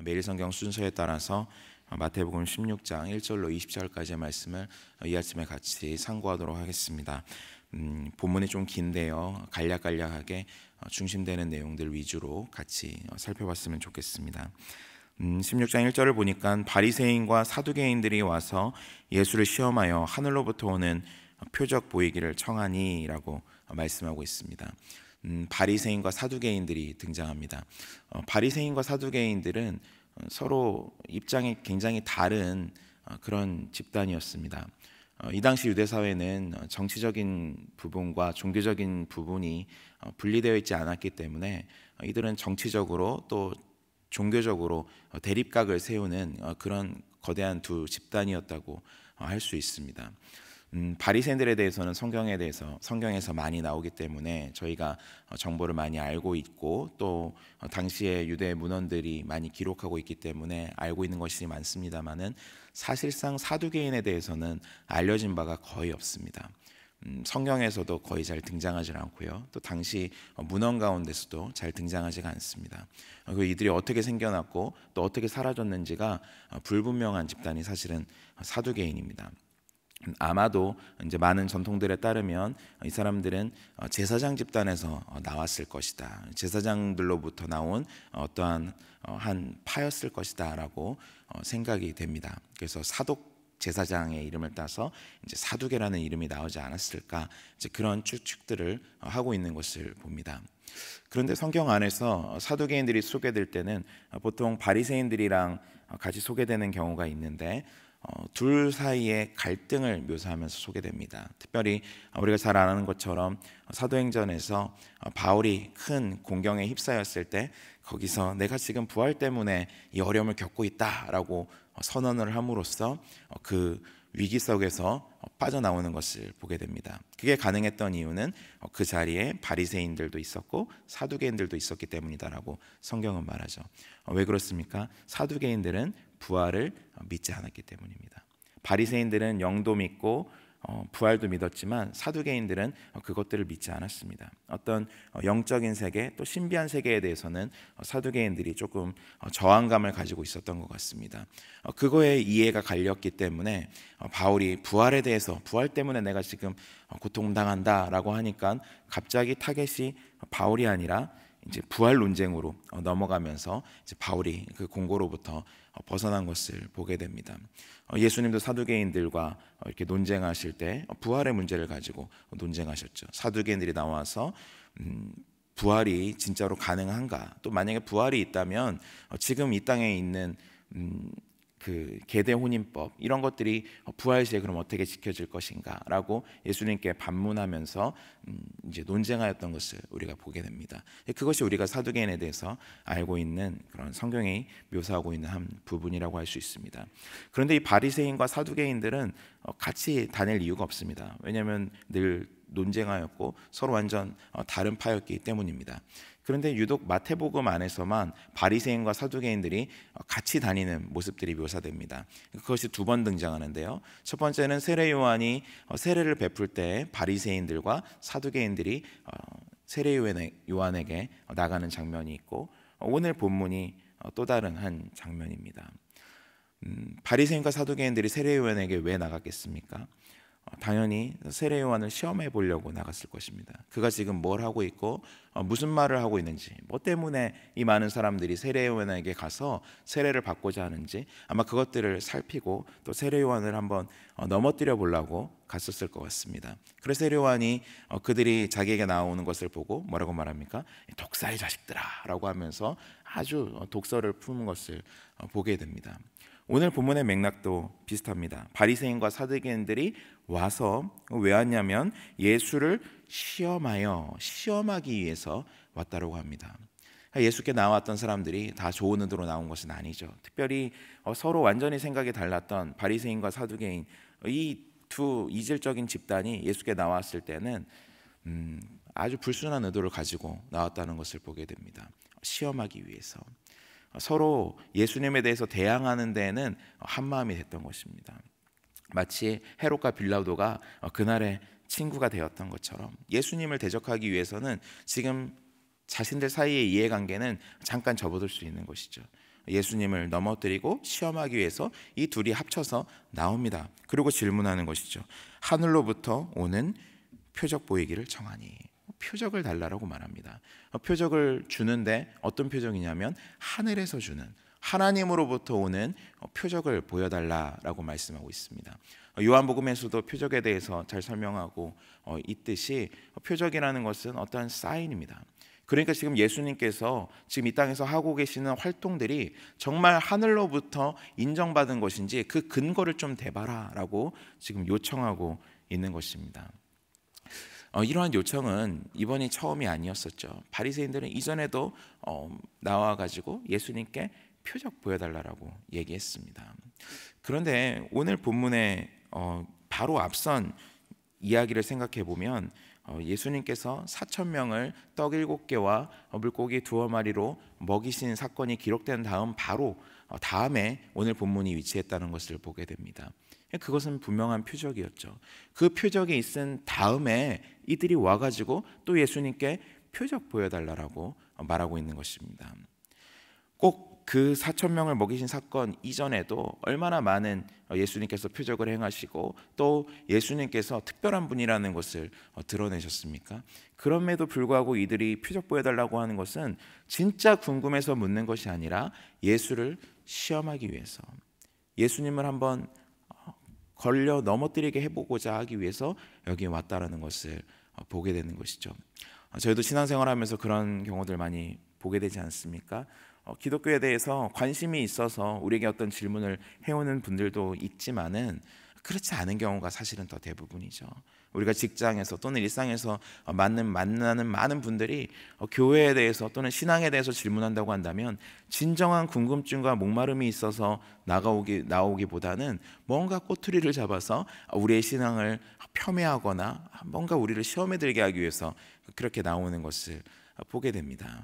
매일 성경 순서에 따라서 마태복음 16장 1절로 20절까지의 말씀을 이 아침에 같이 상고하도록 하겠습니다. 본문이 좀 긴데요, 간략간략하게 중심되는 내용들 위주로 같이 살펴봤으면 좋겠습니다. 16장 1절을 보니까 바리새인과 사두개인들이 와서 예수를 시험하여 하늘로부터 오는 표적 보이기를 청하니 라고 말씀하고 있습니다. 바리새인과 사두개인들이 등장합니다. 바리새인과 사두개인들은 서로 입장이 굉장히 다른 그런 집단이었습니다. 이 당시 유대 사회는 정치적인 부분과 종교적인 부분이 분리되어 있지 않았기 때문에 이들은 정치적으로 또 종교적으로 대립각을 세우는 그런 거대한 두 집단이었다고 할 수 있습니다. 바리새인들에 대해서는 성경에서 많이 나오기 때문에 저희가 정보를 많이 알고 있고 또 당시의 유대 문헌들이 많이 기록하고 있기 때문에 알고 있는 것이 많습니다만은 사실상 사두개인에 대해서는 알려진 바가 거의 없습니다. 성경에서도 거의 잘 등장하지 않고요. 또 당시 문헌 가운데서도 잘 등장하지가 않습니다. 그리고 이들이 어떻게 생겨났고 또 어떻게 사라졌는지가 불분명한 집단이 사실은 사두개인입니다. 아마도 이제 많은 전통들에 따르면 이 사람들은 제사장 집단에서 나왔을 것이다. 제사장들로부터 나온 어떠한 한 파였을 것이다라고 생각이 됩니다. 그래서 사독 제사장의 이름을 따서 이제 사두개라는 이름이 나오지 않았을까, 이제 그런 추측들을 하고 있는 것을 봅니다. 그런데 성경 안에서 사두개인들이 소개될 때는 보통 바리새인들이랑 같이 소개되는 경우가 있는데 둘 사이의 갈등을 묘사하면서 소개됩니다. 특별히 우리가 잘 아는 것처럼 사도행전에서 바울이 큰 공경에 휩싸였을 때 거기서 내가 지금 부활 때문에 이 어려움을 겪고 있다라고 선언을 함으로써 그 위기 속에서 빠져나오는 것을 보게 됩니다. 그게 가능했던 이유는 그 자리에 바리새인들도 있었고 사두개인들도 있었기 때문이다라고 성경은 말하죠. 왜 그렇습니까? 사두개인들은 부활을 믿지 않았기 때문입니다. 바리새인들은 영도 믿고 부활도 믿었지만 사두개인들은 그것들을 믿지 않았습니다. 어떤 영적인 세계 또 신비한 세계에 대해서는 사두개인들이 조금 저항감을 가지고 있었던 것 같습니다. 그거에 이해가 갈렸기 때문에 바울이 부활에 대해서 부활 때문에 내가 지금 고통당한다라고 하니까 갑자기 타겟이 바울이 아니라 이제 부활 논쟁으로 넘어가면서 이제 바울이 그 공고로부터 벗어난 것을 보게 됩니다. 예수님도 사두개인들과 이렇게 논쟁하실 때 부활의 문제를 가지고 논쟁하셨죠. 사두개인들이 나와서 부활이 진짜로 가능한가? 또 만약에 부활이 있다면 지금 이 땅에 있는 그 계대 혼인법 이런 것들이 부활 시에 그럼 어떻게 지켜질 것인가라고 예수님께 반문하면서 이제 논쟁하였던 것을 우리가 보게 됩니다. 그것이 우리가 사두개인에 대해서 알고 있는 그런 성경이 묘사하고 있는 한 부분이라고 할 수 있습니다. 그런데 이 바리새인과 사두개인들은 같이 다닐 이유가 없습니다. 왜냐하면 늘 논쟁하였고 서로 완전 다른 파였기 때문입니다. 그런데 유독 마태복음 안에서만 바리새인과 사두개인들이 같이 다니는 모습들이 묘사됩니다. 그것이 두 번 등장하는데요. 첫 번째는 세례 요한이 세례를 베풀 때 바리새인들과 사두개인들이 세례 요한에게 나가는 장면이 있고, 오늘 본문이 또 다른 한 장면입니다. 바리새인과 사두개인들이 세례 요한에게 왜 나갔겠습니까? 당연히 세례 요한을 시험해 보려고 나갔을 것입니다. 그가 지금 뭘 하고 있고 무슨 말을 하고 있는지, 뭐 때문에 이 많은 사람들이 세례 요한에게 가서 세례를 받고자 하는지 아마 그것들을 살피고 또 세례 요한을 한번 넘어뜨려 보려고 갔었을 것 같습니다. 그래서 세례 요한이 그들이 자기에게 나오는 것을 보고 뭐라고 말합니까? 독사의 자식들아 라고 하면서 아주 독설을 품은 것을 보게 됩니다. 오늘 본문의 맥락도 비슷합니다. 바리새인과 사두개인들이 와서 왜 왔냐면 예수를 시험하기 위해서 왔다고 합니다. 예수께 나왔던 사람들이 다 좋은 의도로 나온 것은 아니죠. 특별히 서로 완전히 생각이 달랐던 바리새인과 사두개인, 이 두 이질적인 집단이 예수께 나왔을 때는 아주 불순한 의도를 가지고 나왔다는 것을 보게 됩니다. 시험하기 위해서. 서로 예수님에 대해서 대항하는 데에는 한마음이 됐던 것입니다. 마치 헤롯과 빌라도가 그날의 친구가 되었던 것처럼 예수님을 대적하기 위해서는 지금 자신들 사이의 이해관계는 잠깐 접어들 수 있는 것이죠. 예수님을 넘어뜨리고 시험하기 위해서 이 둘이 합쳐서 나옵니다. 그리고 질문하는 것이죠. 하늘로부터 오는 표적 보이기를 청하니. 표적을 달라고 말합니다. 표적을 주는데 어떤 표적이냐면 하늘에서 주는, 하나님으로부터 오는 표적을 보여달라라고 말씀하고 있습니다. 요한복음에서도 표적에 대해서 잘 설명하고 있듯이 표적이라는 것은 어떠한 사인입니다. 그러니까 지금 예수님께서 지금 이 땅에서 하고 계시는 활동들이 정말 하늘로부터 인정받은 것인지 그 근거를 좀 대봐라라고 지금 요청하고 있는 것입니다. 이러한 요청은 이번이 처음이 아니었었죠. 바리새인들은 이전에도 나와가지고 예수님께 표적 보여달라고 얘기했습니다. 그런데 오늘 본문에 바로 앞선 이야기를 생각해 보면 예수님께서 4,000명을 떡 7개와 물고기 2마리로 먹이신 사건이 기록된 다음 바로 다음에 오늘 본문이 위치했다는 것을 보게 됩니다. 그것은 분명한 표적이었죠. 그 표적이 있은 다음에 이들이 와가지고 또 예수님께 표적 보여달라고 말하고 있는 것입니다. 꼭 그 4,000명을 먹이신 사건 이전에도 얼마나 많은 예수님께서 표적을 행하시고 또 예수님께서 특별한 분이라는 것을 드러내셨습니까? 그럼에도 불구하고 이들이 표적 보여달라고 하는 것은 진짜 궁금해서 묻는 것이 아니라 예수를 시험하기 위해서, 예수님을 한번 걸려 넘어뜨리게 해보고자 하기 위해서 여기 왔다라는 것을 보게 되는 것이죠. 저희도 신앙생활하면서 그런 경우들 많이 보게 되지 않습니까? 기독교에 대해서 관심이 있어서 우리에게 어떤 질문을 해오는 분들도 있지만은 그렇지 않은 경우가 사실은 더 대부분이죠. 우리가 직장에서 또는 일상에서 만나는 많은 분들이 교회에 대해서 또는 신앙에 대해서 질문한다고 한다면 진정한 궁금증과 목마름이 있어서 나오기보다는 뭔가 꼬투리를 잡아서 우리의 신앙을 폄훼하거나 뭔가 우리를 시험에 들게 하기 위해서 그렇게 나오는 것을 보게 됩니다.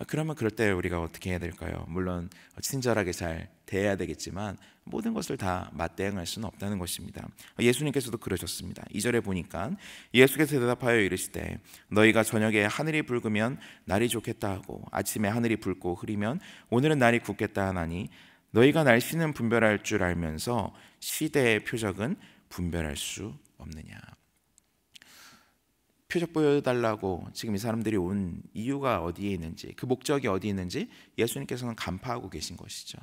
그러면 그럴 때 우리가 어떻게 해야 될까요? 물론 친절하게 잘 대해야 되겠지만 모든 것을 다 맞대응할 수는 없다는 것입니다. 예수님께서도 그러셨습니다. 2절에 보니까 예수께서 대답하여 이르시되 너희가 저녁에 하늘이 붉으면 날이 좋겠다 하고 아침에 하늘이 붉고 흐리면 오늘은 날이 굳겠다 하나니 너희가 날씨는 분별할 줄 알면서 시대의 표적은 분별할 수 없느냐. 표적 보여달라고 지금 이 사람들이 온 이유가 어디에 있는지, 그 목적이 어디에 있는지 예수님께서는 간파하고 계신 것이죠.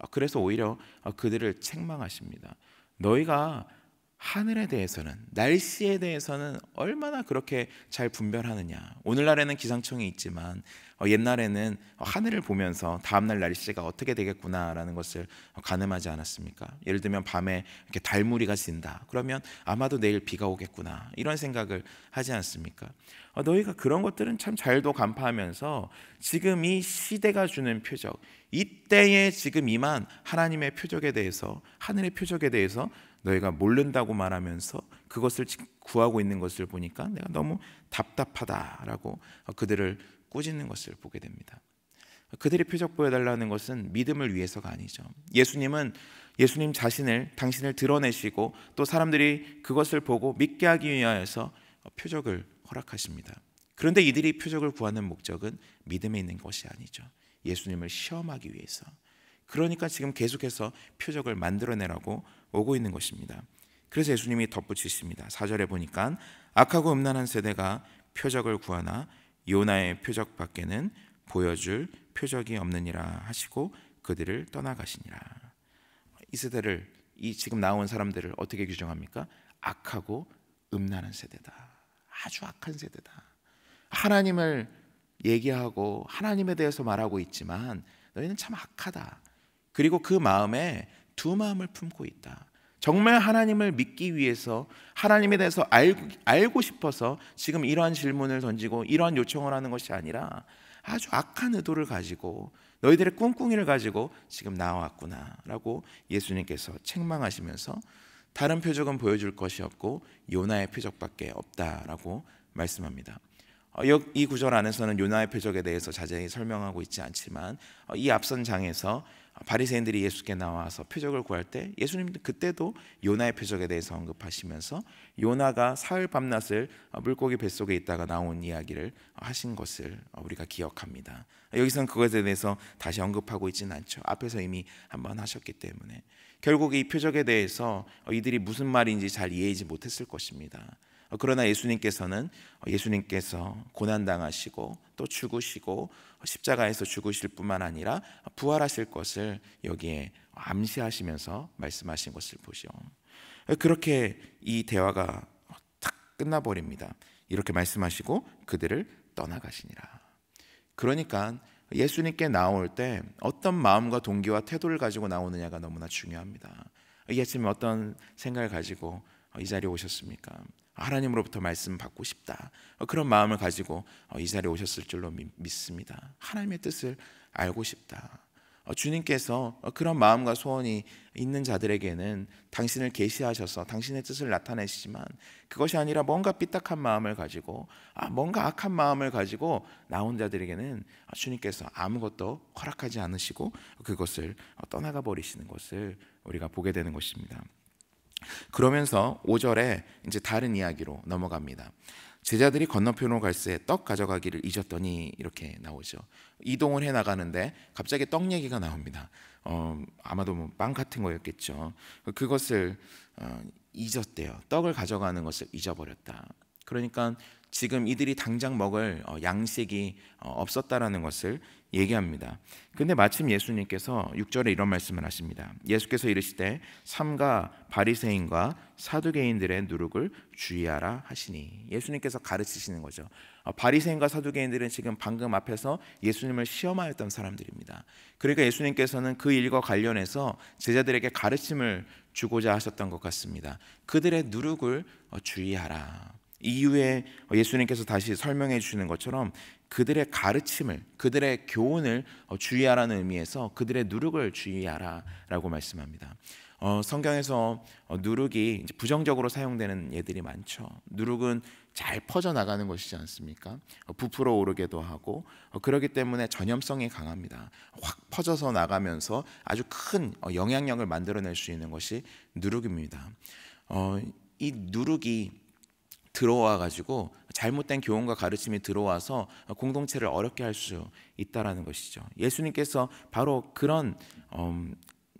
그래서 오히려 그들을 책망하십니다. 너희가 하늘에 대해서는, 날씨에 대해서는 얼마나 그렇게 잘 분별하느냐. 오늘날에는 기상청이 있지만 옛날에는 하늘을 보면서 다음날 날씨가 어떻게 되겠구나라는 것을 가늠하지 않았습니까? 예를 들면 밤에 이렇게 달무리가 진다. 그러면 아마도 내일 비가 오겠구나. 이런 생각을 하지 않습니까? 너희가 그런 것들은 참 잘도 간파하면서 지금 이 시대가 주는 표적, 이때에 지금 임한 하나님의 표적에 대해서, 하늘의 표적에 대해서 너희가 모른다고 말하면서 그것을 구하고 있는 것을 보니까 내가 너무 답답하다라고 그들을 꾸짖는 것을 보게 됩니다. 그들이 표적 보여달라는 것은 믿음을 위해서가 아니죠. 예수님 자신을, 당신을 드러내시고 또 사람들이 그것을 보고 믿게 하기 위하여서 표적을 허락하십니다. 그런데 이들이 표적을 구하는 목적은 믿음에 있는 것이 아니죠. 예수님을 시험하기 위해서. 그러니까 지금 계속해서 표적을 만들어내라고 오고 있는 것입니다. 그래서 예수님이 덧붙이십니다. 4절에 보니까 악하고 음란한 세대가 표적을 구하나 요나의 표적밖에는 보여줄 표적이 없느니라 하시고 그들을 떠나가시니라. 이 세대를, 이 지금 나온 사람들을 어떻게 규정합니까? 악하고 음란한 세대다. 아주 악한 세대다. 하나님을 얘기하고 하나님에 대해서 말하고 있지만 너희는 참 악하다. 그리고 그 마음에 두 마음을 품고 있다. 정말 하나님을 믿기 위해서, 하나님에 대해서 알고 싶어서 지금 이러한 질문을 던지고 이러한 요청을 하는 것이 아니라 아주 악한 의도를 가지고 너희들의 꿍꿍이를 가지고 지금 나왔구나라고 예수님께서 책망하시면서 다른 표적은 보여줄 것이 없고 요나의 표적밖에 없다라고 말씀합니다. 이 구절 안에서는 요나의 표적에 대해서 자세히 설명하고 있지 않지만 이 앞선 장에서 바리새인들이 예수께 나와서 표적을 구할 때 예수님도 그때도 요나의 표적에 대해서 언급하시면서 요나가 사흘 밤낮을 물고기 뱃속에 있다가 나온 이야기를 하신 것을 우리가 기억합니다. 여기서는 그것에 대해서 다시 언급하고 있지는 않죠. 앞에서 이미 한번 하셨기 때문에 결국 이 표적에 대해서 이들이 무슨 말인지 잘 이해하지 못했을 것입니다. 그러나 예수님께서 고난당하시고 또 죽으시고 십자가에서 죽으실 뿐만 아니라 부활하실 것을 여기에 암시하시면서 말씀하신 것을 보죠. 그렇게 이 대화가 탁 끝나버립니다. 이렇게 말씀하시고 그들을 떠나가시니라. 그러니까 예수님께 나올 때 어떤 마음과 동기와 태도를 가지고 나오느냐가 너무나 중요합니다. 이 아침에 어떤 생각을 가지고 이 자리에 오셨습니까? 하나님으로부터 말씀 받고 싶다, 그런 마음을 가지고 이 자리에 오셨을 줄로 믿습니다. 하나님의 뜻을 알고 싶다. 주님께서 그런 마음과 소원이 있는 자들에게는 당신을 계시하셔서 당신의 뜻을 나타내시지만 그것이 아니라 뭔가 삐딱한 마음을 가지고 뭔가 악한 마음을 가지고 나온 자들에게는 주님께서 아무것도 허락하지 않으시고 그것을 떠나가 버리시는 것을 우리가 보게 되는 것입니다. 그러면서 5절에 이제 다른 이야기로 넘어갑니다. 제자들이 건너편으로 갈새 떡 가져가기를 잊었더니 이렇게 나오죠. 이동을 해 나가는데 갑자기 떡 얘기가 나옵니다. 아마도 뭐 빵 같은 거였겠죠. 그것을 잊었대요. 떡을 가져가는 것을 잊어버렸다. 그러니까 지금 이들이 당장 먹을 양식이 없었다라는 것을 얘기합니다. 근데 마침 예수님께서 6절에 이런 말씀을 하십니다. 예수께서 이르시되 삼가 바리새인과 사두개인들의 누룩을 주의하라 하시니, 예수님께서 가르치시는 거죠. 바리새인과 사두개인들은 지금 방금 앞에서 예수님을 시험하였던 사람들입니다. 그러니까 예수님께서는 그 일과 관련해서 제자들에게 가르침을 주고자 하셨던 것 같습니다. 그들의 누룩을 주의하라. 이후에 예수님께서 다시 설명해 주시는 것처럼 그들의 가르침을, 그들의 교훈을 주의하라는 의미에서 그들의 누룩을 주의하라라고 말씀합니다. 성경에서 누룩이 부정적으로 사용되는 예들이 많죠. 누룩은 잘 퍼져나가는 것이지 않습니까? 부풀어 오르기도 하고 그렇기 때문에 전염성이 강합니다. 확 퍼져서 나가면서 아주 큰 영향력을 만들어낼 수 있는 것이 누룩입니다. 이 누룩이 들어와 가지고 잘못된 교훈과 가르침이 들어와서 공동체를 어렵게 할 수 있다라는 것이죠. 예수님께서 바로 그런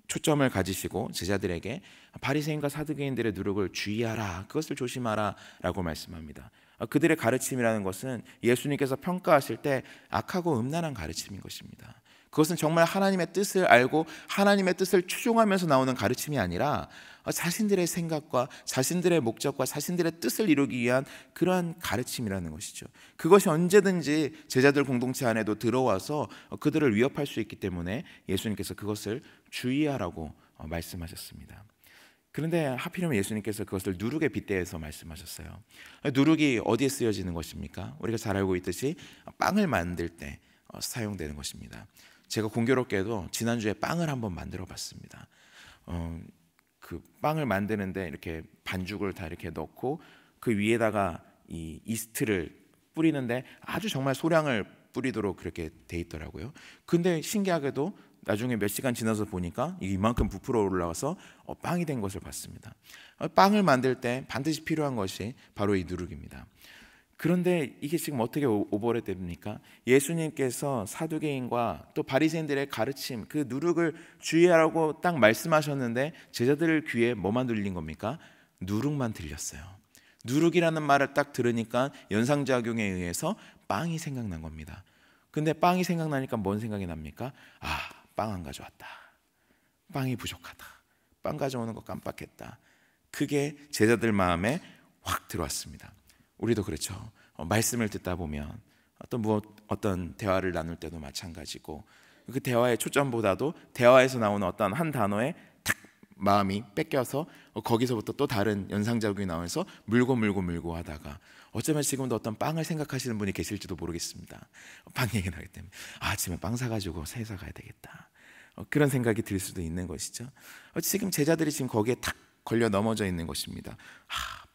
초점을 가지시고 제자들에게 바리새인과 사두개인들의 누룩을 주의하라, 그것을 조심하라라고 말씀합니다. 그들의 가르침이라는 것은 예수님께서 평가하실 때 악하고 음란한 가르침인 것입니다. 그것은 정말 하나님의 뜻을 알고 하나님의 뜻을 추종하면서 나오는 가르침이 아니라 자신들의 생각과 자신들의 목적과 자신들의 뜻을 이루기 위한 그러한 가르침이라는 것이죠. 그것이 언제든지 제자들 공동체 안에도 들어와서 그들을 위협할 수 있기 때문에 예수님께서 그것을 주의하라고 말씀하셨습니다. 그런데 하필이면 예수님께서 그것을 누룩에 빗대어서 말씀하셨어요. 누룩이 어디에 쓰여지는 것입니까? 우리가 잘 알고 있듯이 빵을 만들 때 사용되는 것입니다. 제가 공교롭게도 지난주에 빵을 한번 만들어 봤습니다. 그 빵을 만드는데 이렇게 반죽을 다 이렇게 넣고 그 위에다가 이 이스트를 뿌리는데 아주 정말 소량을 뿌리도록 그렇게 돼 있더라고요. 근데 신기하게도 나중에 몇 시간 지나서 보니까 이만큼 부풀어 올라와서 빵이 된 것을 봤습니다. 빵을 만들 때 반드시 필요한 것이 바로 이 누룩입니다. 그런데 이게 지금 어떻게 오버랩 됩니까? 예수님께서 사두개인과 또 바리새인들의 가르침, 그 누룩을 주의하라고 딱 말씀하셨는데 제자들 귀에 뭐만 들린 겁니까? 누룩만 들렸어요. 누룩이라는 말을 딱 들으니까 연상작용에 의해서 빵이 생각난 겁니다. 근데 빵이 생각나니까 뭔 생각이 납니까? 빵 안 가져왔다. 빵이 부족하다. 빵 가져오는 거 깜빡했다. 그게 제자들 마음에 확 들어왔습니다. 우리도 그렇죠. 말씀을 듣다 보면 어떤 대화를 나눌 때도 마찬가지고 그 대화의 초점보다도 대화에서 나오는 어떤 한 단어에 탁 마음이 뺏겨서 거기서부터 또 다른 연상작용이 나와서 물고 하다가 어쩌면 지금도 어떤 빵을 생각하시는 분이 계실지도 모르겠습니다. 빵 얘기 나기 때문에 아침에 빵 사가지고 회사 가야 되겠다. 그런 생각이 들 수도 있는 것이죠. 지금 제자들이 지금 거기에 탁 걸려 넘어져 있는 것입니다.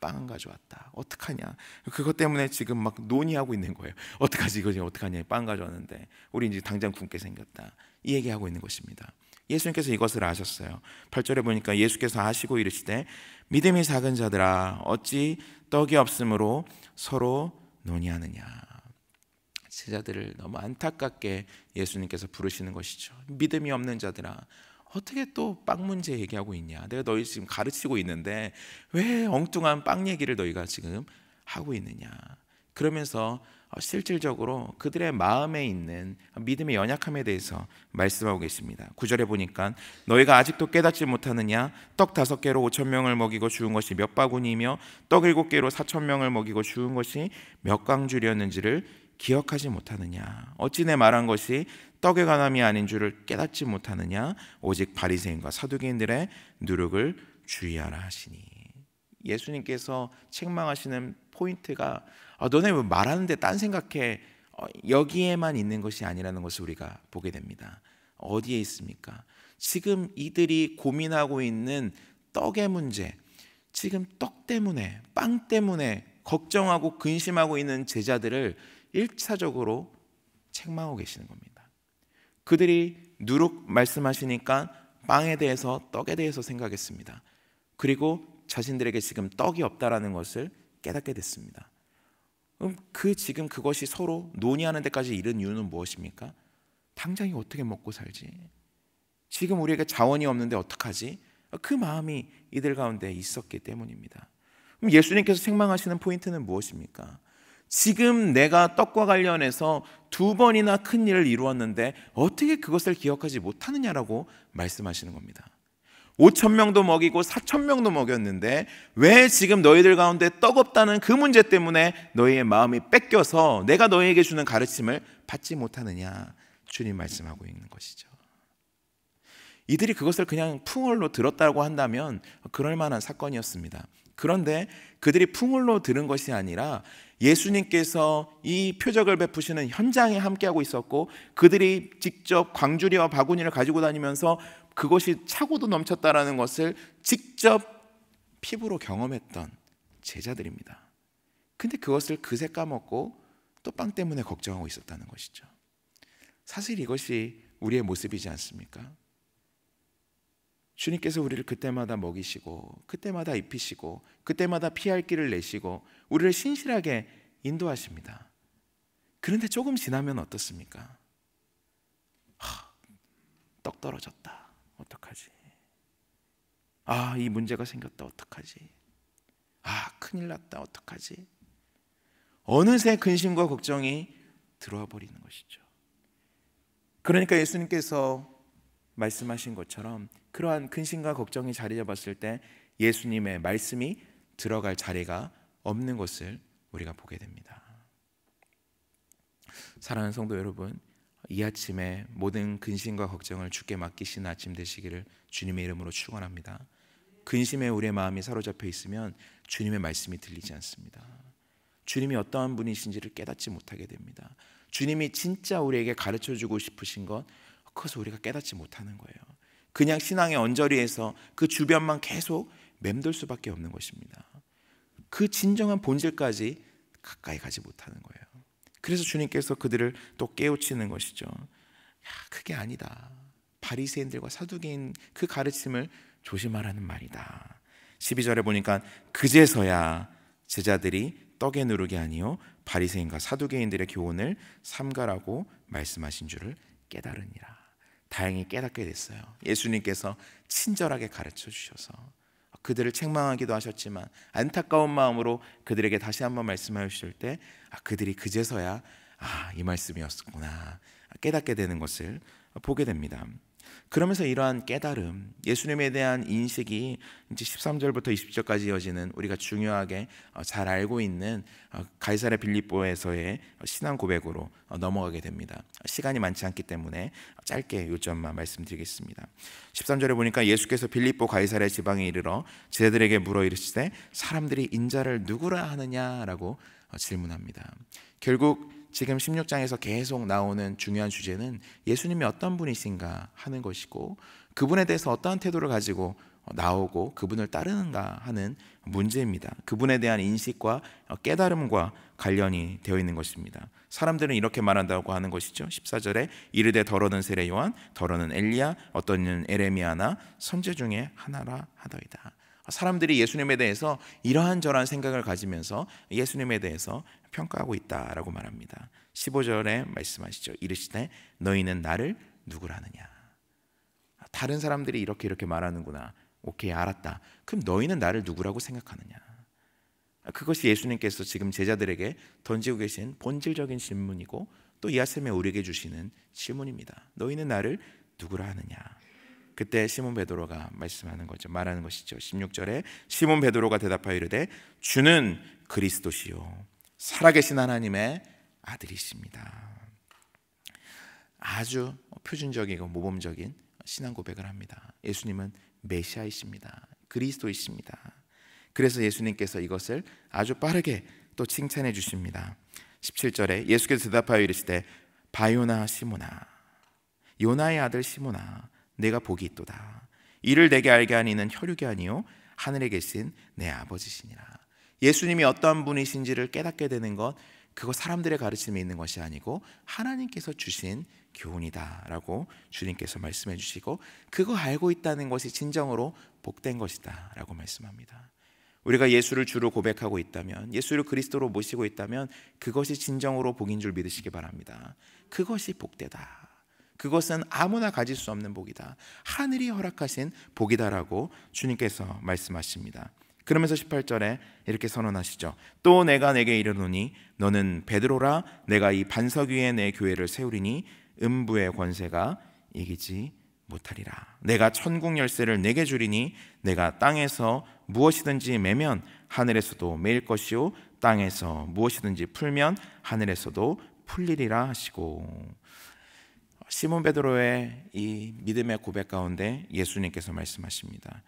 빵 안 가져왔다. 어떡하냐. 그것 때문에 지금 막 논의하고 있는 거예요. 어떡하지 이거 지금 어떡하냐. 빵 가져왔는데 우리 이제 당장 굶게 생겼다. 이 얘기하고 있는 것입니다. 예수님께서 이것을 아셨어요. 8절에 보니까 예수께서 아시고 이르시되 믿음이 작은 자들아 어찌 떡이 없으므로 서로 논의하느냐. 제자들을 너무 안타깝게 예수님께서 부르시는 것이죠. 믿음이 없는 자들아, 어떻게 또 빵 문제 얘기하고 있냐? 내가 너희 지금 가르치고 있는데 왜 엉뚱한 빵 얘기를 너희가 지금 하고 있느냐? 그러면서 실질적으로 그들의 마음에 있는 믿음의 연약함에 대해서 말씀하고 계십니다. 9절에 보니까 너희가 아직도 깨닫지 못하느냐? 떡 5개로 5,000명을 먹이고 죽은 것이 몇 바구니이며 떡 7개로 4,000명을 먹이고 죽은 것이 몇 광줄이었는지를 기억하지 못하느냐? 어찌 내 말한 것이 떡의 관함이 아닌 줄을 깨닫지 못하느냐? 오직 바리새인과 사두개인들의 누룩을 주의하라 하시니. 예수님께서 책망하시는 포인트가 너네 왜 말하는데 딴 생각해, 여기에만 있는 것이 아니라는 것을 우리가 보게 됩니다. 어디에 있습니까? 지금 이들이 고민하고 있는 떡의 문제, 지금 떡 때문에, 빵 때문에 걱정하고 근심하고 있는 제자들을 1차적으로 책망하고 계시는 겁니다. 그들이 누룩 말씀하시니까 빵에 대해서, 떡에 대해서 생각했습니다. 그리고 자신들에게 지금 떡이 없다라는 것을 깨닫게 됐습니다. 지금 그것이 서로 논의하는 데까지 이른 이유는 무엇입니까? 당장이 어떻게 먹고 살지? 지금 우리에게 자원이 없는데 어떡하지? 그 마음이 이들 가운데 있었기 때문입니다. 그럼 예수님께서 책망하시는 포인트는 무엇입니까? 지금 내가 떡과 관련해서 2번이나 큰 일을 이루었는데 어떻게 그것을 기억하지 못하느냐라고 말씀하시는 겁니다. 5,000명도 먹이고 4,000명도 먹였는데 왜 지금 너희들 가운데 떡 없다는 그 문제 때문에 너희의 마음이 뺏겨서 내가 너희에게 주는 가르침을 받지 못하느냐? 주님 말씀하고 있는 것이죠. 이들이 그것을 그냥 풍월로 들었다고 한다면 그럴 만한 사건이었습니다. 그런데 그들이 풍월로 들은 것이 아니라 예수님께서 이 표적을 베푸시는 현장에 함께하고 있었고 그들이 직접 광주리와 바구니를 가지고 다니면서 그것이 차고도 넘쳤다라는 것을 직접 피부로 경험했던 제자들입니다. 근데 그것을 그새 까먹고 또 빵 때문에 걱정하고 있었다는 것이죠. 사실 이것이 우리의 모습이지 않습니까? 주님께서 우리를 그때마다 먹이시고 그때마다 입히시고 그때마다 피할 길을 내시고 우리를 신실하게 인도하십니다. 그런데 조금 지나면 어떻습니까? 떡 떨어졌다. 어떡하지? 이 문제가 생겼다. 어떡하지? 큰일 났다. 어떡하지? 어느새 근심과 걱정이 들어와 버리는 것이죠. 그러니까 예수님께서 말씀하신 것처럼 그러한 근심과 걱정이 자리 잡았을 때 예수님의 말씀이 들어갈 자리가 없는 것을 우리가 보게 됩니다. 사랑하는 성도 여러분, 이 아침에 모든 근심과 걱정을 주께 맡기시는 아침 되시기를 주님의 이름으로 축원합니다. 근심에 우리의 마음이 사로잡혀 있으면 주님의 말씀이 들리지 않습니다. 주님이 어떠한 분이신지를 깨닫지 못하게 됩니다. 주님이 진짜 우리에게 가르쳐주고 싶으신 것, 그것을 우리가 깨닫지 못하는 거예요. 그냥 신앙의 언저리에서 그 주변만 계속 맴돌 수밖에 없는 것입니다. 그 진정한 본질까지 가까이 가지 못하는 거예요. 그래서 주님께서 그들을 또 깨우치는 것이죠. 그게 아니다. 바리새인들과 사두개인 그 가르침을 조심하라는 말이다. 12절에 보니까 그제서야 제자들이 떡의 누룩이 아니요 바리새인과 사두개인들의 교훈을 삼가라고 말씀하신 줄을 깨달으니라. 다행히 깨닫게 됐어요. 예수님께서 친절하게 가르쳐 주셔서 그들을 책망하기도 하셨지만 안타까운 마음으로 그들에게 다시 한번 말씀하실 때 그들이 그제서야 이 말씀이었구나 깨닫게 되는 것을 보게 됩니다. 그러면서 이러한 깨달음, 예수님에 대한 인식이 이제 13절부터 20절까지 이어지는 우리가 중요하게 잘 알고 있는 가이사랴 빌립보에서의 신앙 고백으로 넘어가게 됩니다. 시간이 많지 않기 때문에 짧게 요점만 말씀드리겠습니다. 13절에 보니까 예수께서 빌립보 가이사랴 지방에 이르러 제자들에게 물어 이르시되 사람들이 인자를 누구라 하느냐라고 질문합니다. 결국 지금 16장에서 계속 나오는 중요한 주제는 예수님이 어떤 분이신가 하는 것이고 그분에 대해서 어떠한 태도를 가지고 나오고 그분을 따르는가 하는 문제입니다. 그분에 대한 인식과 깨달음과 관련이 되어 있는 것입니다. 사람들은 이렇게 말한다고 하는 것이죠. 14절에 이르되 더러는 세례 요한, 더러는 엘리야, 어떤 이는 에레미야나 선지 중에 하나라 하더이다. 사람들이 예수님에 대해서 이러한 저러한 생각을 가지면서 예수님에 대해서 평가하고 있다라고 말합니다. 15절에 말씀하시죠. 이르시되 너희는 나를 누구라 하느냐. 다른 사람들이 이렇게 말하는구나. 오케이, 알았다. 그럼 너희는 나를 누구라고 생각하느냐. 그것이 예수님께서 지금 제자들에게 던지고 계신 본질적인 질문이고 또 이 아침에 우리에게 주시는 질문입니다. 너희는 나를 누구라 하느냐. 그때 시몬 베드로가 말하는 것이죠. 16절에 시몬 베드로가 대답하여 이르되 주는 그리스도시요 살아계신 하나님의 아들이십니다. 아주 표준적이고 모범적인 신앙 고백을 합니다. 예수님은 메시아이십니다. 그리스도이십니다. 그래서 예수님께서 이것을 아주 빠르게 또 칭찬해 주십니다. 17절에 예수께서 대답하여 이르시되 바요나 시모나 요나의 아들 시모나 내가 복이 있도다. 이를 내게 알게 하는 이는 혈육이 아니요 하늘에 계신 내 아버지시니라. 예수님이 어떠한 분이신지를 깨닫게 되는 것, 그거 사람들의 가르침에 있는 것이 아니고 하나님께서 주신 교훈이다 라고 주님께서 말씀해 주시고, 그거 알고 있다는 것이 진정으로 복된 것이다 라고 말씀합니다. 우리가 예수를 주로 고백하고 있다면, 예수를 그리스도로 모시고 있다면 그것이 진정으로 복인 줄 믿으시기 바랍니다. 그것이 복되다. 그것은 아무나 가질 수 없는 복이다. 하늘이 허락하신 복이다라고 주님께서 말씀하십니다. 그러면서 18절에 이렇게 선언하시죠. 또 내가 내게 이르노니 너는 베드로라. 내가 이 반석 위에 내 교회를 세우리니 음부의 권세가 이기지 못하리라. 내가 천국 열쇠를 내게 주리니 내가 땅에서 무엇이든지 매면 하늘에서도 매일 것이요 땅에서 무엇이든지 풀면 하늘에서도 풀리리라 하시고, 시몬 베드로의 이 믿음의 고백 가운데 예수님께서 말씀하십니다.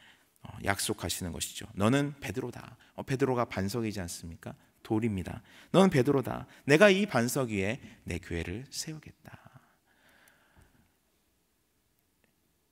약속하시는 것이죠. 너는 베드로다. 베드로가 반석이지 않습니까? 돌입니다. 너는 베드로다. 내가 이 반석 위에 내 교회를 세우겠다.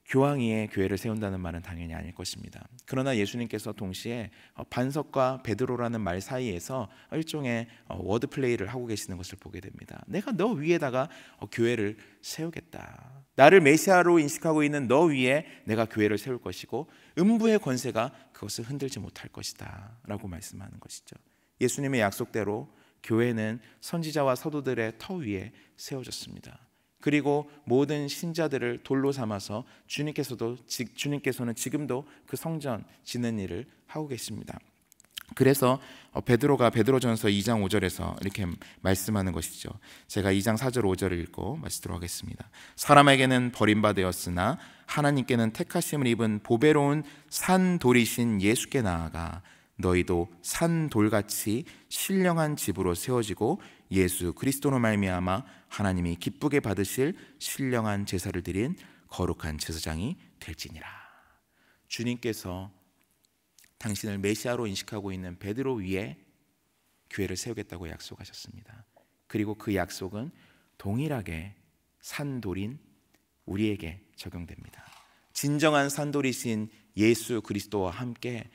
교황 위에 교회를 세운다는 말은 당연히 아닐 것입니다. 그러나 예수님께서 동시에 반석과 베드로라는 말 사이에서 일종의 워드 플레이를 하고 계시는 것을 보게 됩니다. 내가 너 위에다가 교회를 세우겠다. 나를 메시아로 인식하고 있는 너 위에 내가 교회를 세울 것이고 음부의 권세가 그것을 흔들지 못할 것이다 라고 말씀하는 것이죠. 예수님의 약속대로 교회는 선지자와 사도들의 터 위에 세워졌습니다. 그리고 모든 신자들을 돌로 삼아서 주님께서는 지금도 그 성전 짓는 일을 하고 계십니다. 그래서 베드로가 베드로전서 2장 5절에서 이렇게 말씀하는 것이죠. 제가 2장 4절 5절을 읽고 마치도록 하겠습니다. 사람에게는 버림받았으나 하나님께는 택하심을 입은 보배로운 산돌이신 예수께 나아가 너희도 산돌같이 신령한 집으로 세워지고 예수 그리스도로 말미암아 하나님이 기쁘게 받으실 신령한 제사를 드린 거룩한 제사장이 될지니라. 주님께서 당신을 메시아로 인식하고 있는 베드로 위에 교회를 세우겠다고 약속하셨습니다. 그리고 그 약속은 동일하게 산돌인 우리에게 적용됩니다. 진정한 산돌이신 예수 그리스도와 함께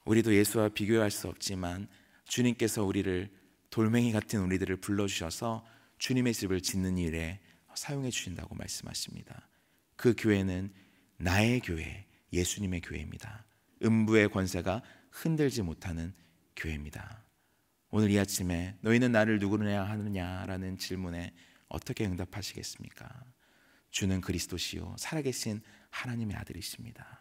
우리도 예수와 비교할 수 없지만 주님께서 우리를 돌멩이 같은 우리들을 불러주셔서 주님의 집을 짓는 일에 사용해 주신다고 말씀하십니다. 그 교회는 나의 교회, 예수님의 교회입니다. 음부의 권세가 흔들지 못하는 교회입니다. 오늘 이 아침에 너희는 나를 누구냐 하느냐라는 질문에 어떻게 응답하시겠습니까? 주는 그리스도시요 살아계신 하나님의 아들이십니다.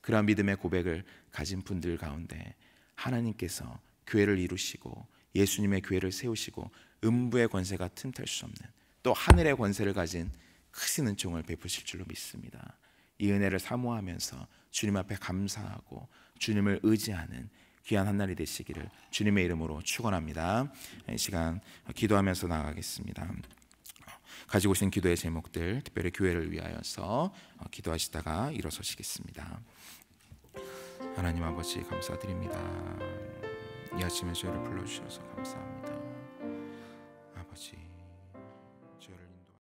그러한 믿음의 고백을 가진 분들 가운데 하나님께서 교회를 이루시고 예수님의 교회를 세우시고 음부의 권세가 틈탈 수 없는 또 하늘의 권세를 가진 크신 은총을 베푸실 줄로 믿습니다. 이 은혜를 사모하면서 주님 앞에 감사하고 주님을 의지하는 귀한 한 날이 되시기를 주님의 이름으로 축원합니다. 이 시간 기도하면서 나가겠습니다. 가지고 오신 기도의 제목들 특별히 교회를 위하여서 기도하시다가 일어서시겠습니다. 하나님 아버지 감사드립니다. 이 아침에 저희를 불러주셔서 감사합니다.